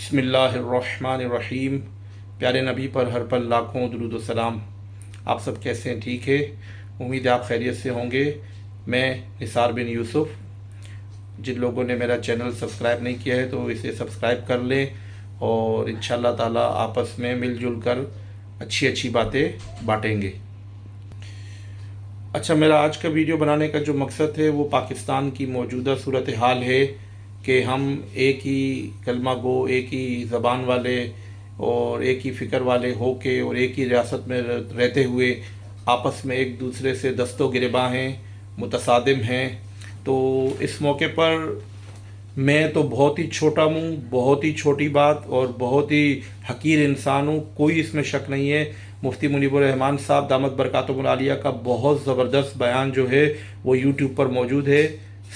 बिस्मिल्लाहिर्रहमानिर्रहीम। प्यारे नबी पर हर पल लाखों दुरूद व सलाम। आप सब कैसे हैं? ठीक है, उम्मीद है आप खैरियत से होंगे। मैं निसार बिन यूसुफ। जिन लोगों ने मेरा चैनल सब्सक्राइब नहीं किया है तो इसे सब्सक्राइब कर लें और इंशाअल्लाह ताला आपस में मिलजुल कर अच्छी अच्छी बातें बांटेंगे। अच्छा, मेरा आज का वीडियो बनाने का जो मकसद है वो पाकिस्तान की मौजूदा सूरत हाल है कि हम एक ही कलमा गो, एक ही ज़बान वाले और एक ही फ़िक्र वाले होके और एक ही रियासत में रहते हुए आपस में एक दूसरे से दस्तो गिरबा हैं, मुतसादिम हैं। तो इस मौके पर मैं तो बहुत ही छोटा मुँह, बहुत ही छोटी बात और बहुत ही हकीर इंसान हूँ, कोई इसमें शक नहीं है। मुफ्ती मुनीबुर रहमान साहब दामत बरकातुहुल आलिया का बहुत ज़बरदस्त बयान जो है वो यूट्यूब पर मौजूद है।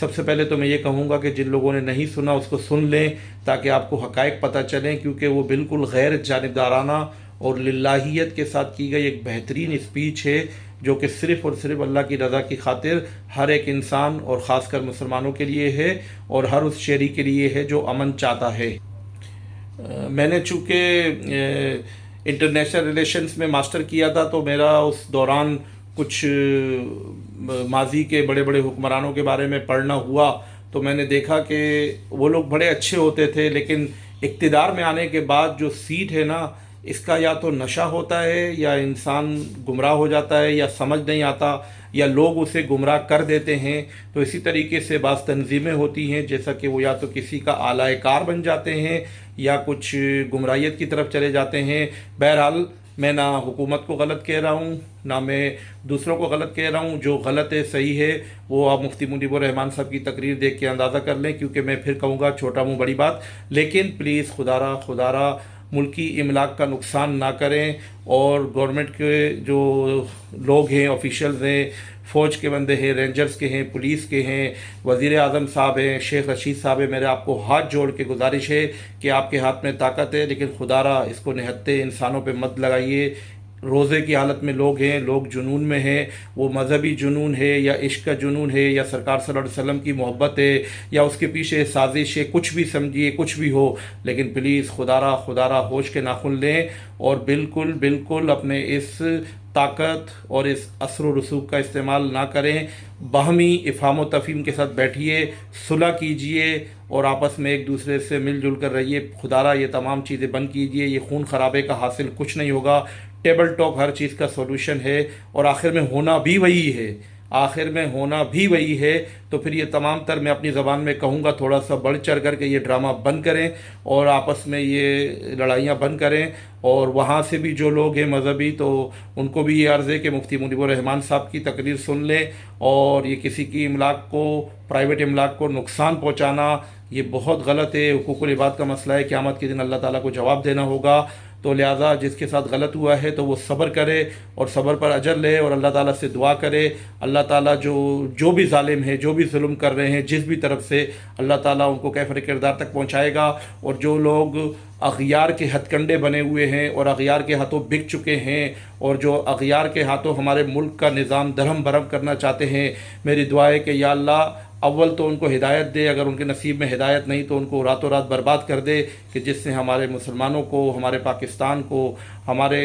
सबसे पहले तो मैं ये कहूँगा कि जिन लोगों ने नहीं सुना उसको सुन लें ताकि आपको हक़ाइक़ पता चलें, क्योंकि वो बिल्कुल गैर जानिबदाराना और लिल्लाहियत के साथ की गई एक बेहतरीन स्पीच है जो कि सिर्फ़ और सिर्फ अल्लाह की रज़ा की खातिर हर एक इंसान और ख़ासकर मुसलमानों के लिए है और हर उस शहरी के लिए है जो अमन चाहता है। मैंने चूँकि इंटरनेशनल रिलेशंस में मास्टर किया था तो मेरा उस दौरान कुछ माजी के बड़े बड़े हुक्मरानों के बारे में पढ़ना हुआ तो मैंने देखा कि वो लोग बड़े अच्छे होते थे, लेकिन इक़्तिदार में आने के बाद जो सीट है ना, इसका या तो नशा होता है या इंसान गुमराह हो जाता है या समझ नहीं आता या लोग उसे गुमराह कर देते हैं। तो इसी तरीके से बाज़ तंजीमें होती हैं जैसा कि वो या तो किसी का आलाए कार बन जाते हैं या कुछ गुमराहियत की तरफ चले जाते हैं। बहरहाल मैं ना हुकूमत को गलत कह रहा हूँ ना मैं दूसरों को गलत कह रहा हूँ। जो गलत है सही है वो आप मुफ्ती मुनीबुर रहमान साहब की तकरीर देख के अंदाज़ा कर लें, क्योंकि मैं फिर कहूँगा छोटा मुँह बड़ी बात। लेकिन प्लीज़ खुदारा मुल्की इमलाक का नुकसान ना करें और गवर्नमेंट के जो लोग हैं, ऑफिशियल्स हैं, फ़ौज के बंदे हैं, रेंजर्स के हैं, पुलिस के हैं, वज़ीर आज़म साहब हैं, शेख रशीद साहब हैं, मेरे आपको हाथ जोड़ के गुजारिश है कि आपके हाथ में ताकत है, लेकिन खुदारा इसको निहत्ते इंसानों पे मत लगाइए। रोज़े की हालत में लोग हैं, लोग जुनून में हैं, वो मज़हबी जुनून है या इश्क का जुनून है या सरकार सल्लल्लाहु अलैहि वसल्लम की मोहब्बत है या उसके पीछे साजिश है, कुछ भी समझिए, कुछ भी हो, लेकिन प्लीज़ खुदारा होश के नाखुन लें और बिल्कुल अपने इस ताकत और इस असर व रसूख का इस्तेमाल ना करें। बाहमी इफ़हाम व तफ़हीम के साथ बैठिए, सुलह कीजिए और आपस में एक दूसरे से मिलजुल कर रहिए। खुदारा ये तमाम चीज़ें बंद कीजिए, ये खून खराबे का हासिल कुछ नहीं होगा। टेबल टॉक हर चीज़ का सॉल्यूशन है और आखिर में होना भी वही है। तो फिर ये तमाम तर मैं अपनी ज़बान में कहूँगा, थोड़ा सा बढ़ चढ़ करके ये ड्रामा बंद करें और आपस में ये लड़ाइयाँ बंद करें। और वहाँ से भी जो लोग हैं मज़हबी, तो उनको भी ये अर्ज़ है कि मुफ्ती मुनीबुर रहमान साहब की तकरीर सुन लें। और ये किसी की इमलाक को, प्राइवेट इमलाक को नुकसान पहुँचाना ये बहुत गलत है। हुकूकुल इबाद का मसला है, क़यामत के दिन अल्लाह ताला को जवाब देना होगा। तो लिहाजा जिसके साथ गलत हुआ है तो वो सब्र करे और सब्र पर अजर ले और अल्लाह ताला से दुआ करे। अल्लाह ताला जो भी ज़ालिम है, जो भी जुल्म कर रहे हैं जिस भी तरफ से, अल्लाह ताला उनको कैफ़र किरदार तक पहुँचाएगा। और जो लोग अग़ियार के हथकंडे बने हुए हैं और अग़ियार के हाथों बिक चुके हैं और जो अग़ियार के हाथों हमारे मुल्क का निज़ाम दरहम बरहम करना चाहते हैं, मेरी दुआ है कि या अल्लाह अव्वल तो उनको हिदायत दे, अगर उनके नसीब में हिदायत नहीं तो उनको रातों रात बर्बाद कर दे, कि जिससे हमारे मुसलमानों को, हमारे पाकिस्तान को, हमारे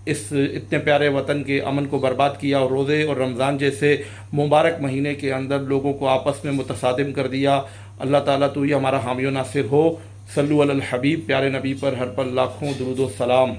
इस इतने प्यारे वतन के अमन को बर्बाद किया और रोज़े और रमज़ान जैसे मुबारक महीने के अंदर लोगों को आपस में मुतसादिम कर दिया। अल्लाह ताला तू ही हमारा हामी व नासिर हो। सल्लु अलल हबीब, प्यारे नबी पर हर पल लाखों दुरूद व सलाम।